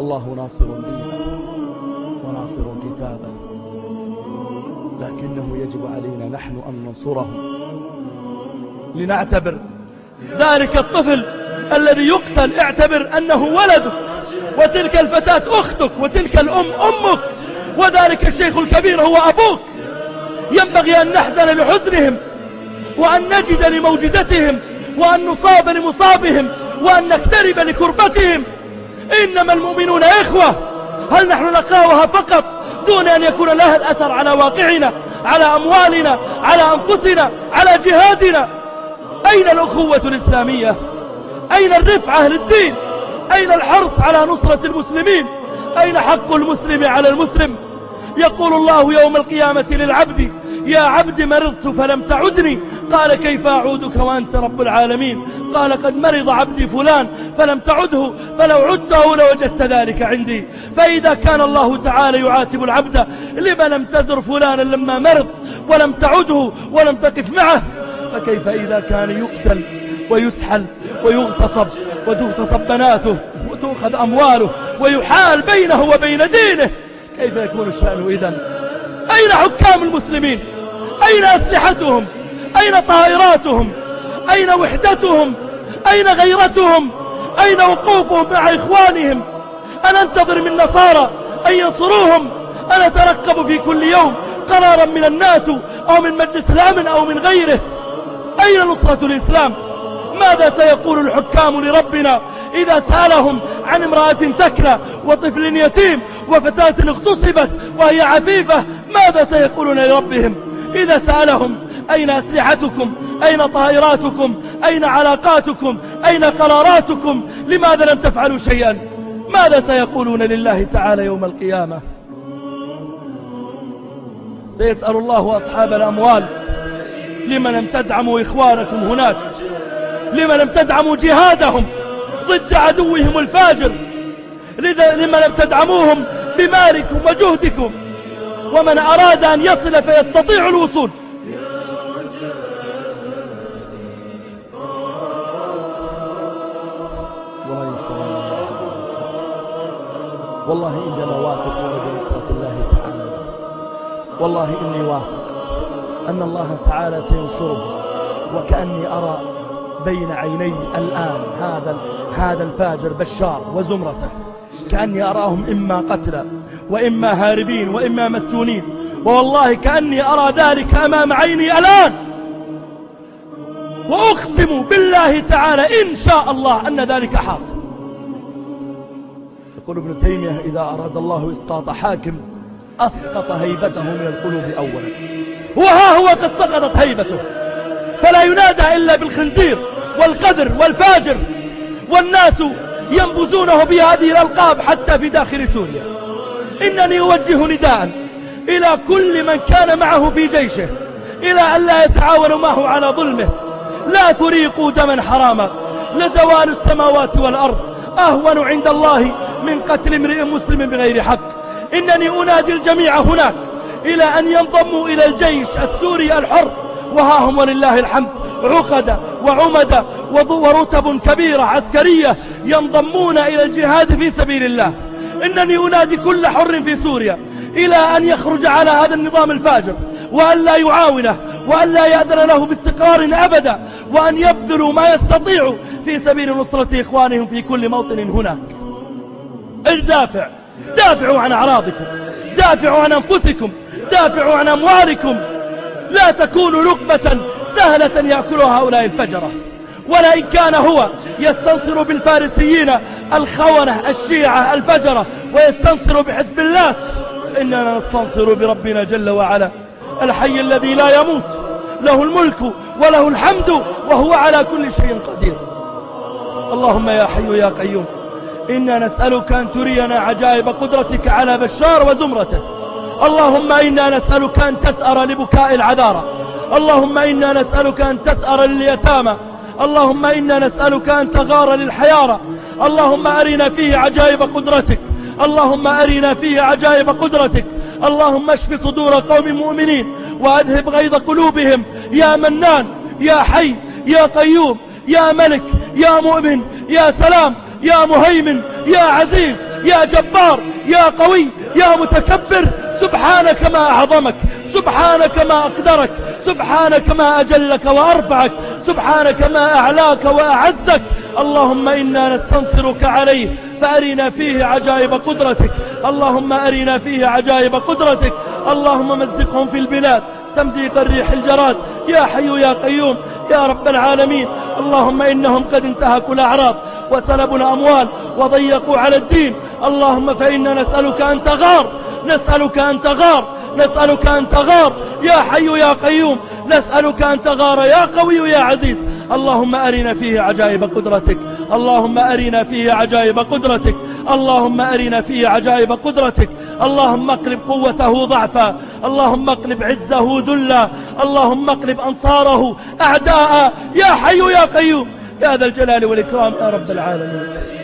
والله ناصر دينه وناصر كتابه، لكنه يجب علينا نحن أن ننصره. لنعتبر ذلك الطفل الذي يقتل اعتبر أنه ولدك، وتلك الفتاة أختك، وتلك الأم أمك، وذلك الشيخ الكبير هو أبوك. ينبغي أن نحزن لحزنهم، وأن نجد لموجدتهم، وأن نصاب لمصابهم، وأن نكترب لكربتهم. إنما المؤمنون إخوة. هل نحن نقاوها فقط دون أن يكون لها الأثر على واقعنا، على أموالنا، على أنفسنا، على جهادنا؟ أين الأخوة الإسلامية؟ أين الرفعة للدين؟ أين الحرص على نصرة المسلمين؟ أين حق المسلم على المسلم؟ يقول الله يوم القيامة للعبد: يا عبد مرضت فلم تعدني، قال كيف أعودك وأنت رب العالمين؟ قال قد مرض عبدي فلان فلم تعده، فلو عدته لوجدت ذلك عندي. فإذا كان الله تعالى يعاتب العبد: لما لم تزر فلانا لما مرض ولم تعده ولم تقف معه؟ فكيف إذا كان يقتل ويسحل ويغتصب وتغتصب بناته وتؤخذ أمواله ويحال بينه وبين دينه؟ كيف يكون الشأن إذن؟ أين حكام المسلمين؟ أين أسلحتهم؟ أين طائراتهم؟ أين وحدتهم؟ أين غيرتهم؟ أين وقوفهم مع إخوانهم؟ أنا أنتظر من نصارى أن ينصروهم، أنا أترقب في كل يوم قرارا من الناتو أو من مجلس الأمن أو من غيره. أين نصرة الإسلام؟ ماذا سيقول الحكام لربنا إذا سألهم عن امرأة ثكلى وطفل يتيم وفتاة اغتصبت وهي عفيفة؟ ماذا سيقولون لربهم إذا سألهم أين أسلحتكم؟ أين طائراتكم؟ أين علاقاتكم؟ أين قراراتكم؟ لماذا لم تفعلوا شيئا؟ ماذا سيقولون لله تعالى يوم القيامة؟ سيسأل الله أصحاب الأموال: لم لم تدعموا إخوانكم هناك؟ لم لم تدعموا جهادهم ضد عدوهم الفاجر؟ لم لم تدعموهم بمالكم وجهدكم؟ ومن أراد أن يصل فيستطيع الوصول. والله إننا واثق بنصرة الله تعالى. والله إني واثق أن الله تعالى سينصره، وكأني أرى بين عيني الآن هذا الفاجر بشار وزمرته، كأني أراهم إما قتلى وإما هاربين وإما مسجونين، والله كأني أرى ذلك أمام عيني الآن. وأقسم بالله تعالى إن شاء الله أن ذلك حاصل. يقول ابن تيمية: إذا أراد الله إسقاط حاكم أسقط هيبته من القلوب أولا، وها هو قد سقطت هيبته، فلا ينادى إلا بالخنزير والقذر والفاجر، والناس ينبذونه بهذه الألقاب حتى في داخل سوريا. إنني أوجه نداء إلى كل من كان معه في جيشه إلى أن لا يتعاونوا معه على ظلمه. لا تريقوا دما حراما، لزوال السماوات والأرض أهون عند الله من قتل امرئ مسلم بغير حق. إنني أنادي الجميع هناك إلى أن ينضموا إلى الجيش السوري الحر، وها هم ولله الحمد عقد وعمد ورتب كبيرة عسكرية ينضمون إلى الجهاد في سبيل الله. إنني أنادي كل حر في سوريا إلى أن يخرج على هذا النظام الفاجر، وأن لا يعاونه، وأن لا يأذن له باستقرار أبدا، وأن يبذلوا ما يستطيعوا في سبيل نصرة إخوانهم في كل موطن هناك. دافعوا عن أعراضكم، دافعوا عن أنفسكم، دافعوا عن أموالكم. لا تكونوا لقمة سهلة يأكلها هؤلاء الفجرة. ولئن كان هو يستنصر بالفارسيين الخونة الشيعة الفجرة ويستنصر بحزب اللات، إننا نستنصر بربنا جل وعلا الحي الذي لا يموت، له الملك وله الحمد وهو على كل شيء قدير. اللهم يا حي يا قيوم، إنا نسألك أن ترينا عجائب قدرتك على بشار وزمرته. اللهم إنا نسألك أن تثأر لبكاء العذارى. اللهم إنا نسألك أن تثأر لليتامى. اللهم إنا نسألك أن تغار للحيارى. اللهم أرنا فيه عجائب قدرتك. اللهم أرنا فيه عجائب قدرتك. اللهم اشف صدور قوم مؤمنين وأذهب غيظ قلوبهم. يا منان، يا حي، يا قيوم، يا ملك، يا مؤمن، يا سلام، يا مهيمن، يا عزيز، يا جبار يا قوي يا متكبر، سبحانك ما أعظمك، سبحانك ما أقدرك، سبحانك ما أجلك وأرفعك، سبحانك ما أعلاك وأعزك. اللهم إنا نستنصرك عليه فأرنا فيه عجائب قدرتك، اللهم أرنا فيه عجائب قدرتك. اللهم مزقهم في البلاد تمزيق الريح الجراد، يا حي يا قيوم يا رب العالمين. اللهم إنهم قد انتهكوا الأعراض وسلبوا الأموال وضيقوا على الدين، اللهم فإنا نسألك أن تغار، نسألك أن تغار، نسألك أن تغار يا حي يا قيوم، نسألك أن تغار يا قوي يا عزيز. اللهم أرنا فيه عجائب قدرتك، اللهم أرنا فيه عجائب قدرتك، اللهم أرنا فيه عجائب قدرتك. اللهم اقلب قوته ضعفا، اللهم اقلب عزه ذلا، اللهم اقلب أنصاره أعداء، يا حي يا قيوم يا ذا الجلال والإكرام يا رب العالمين.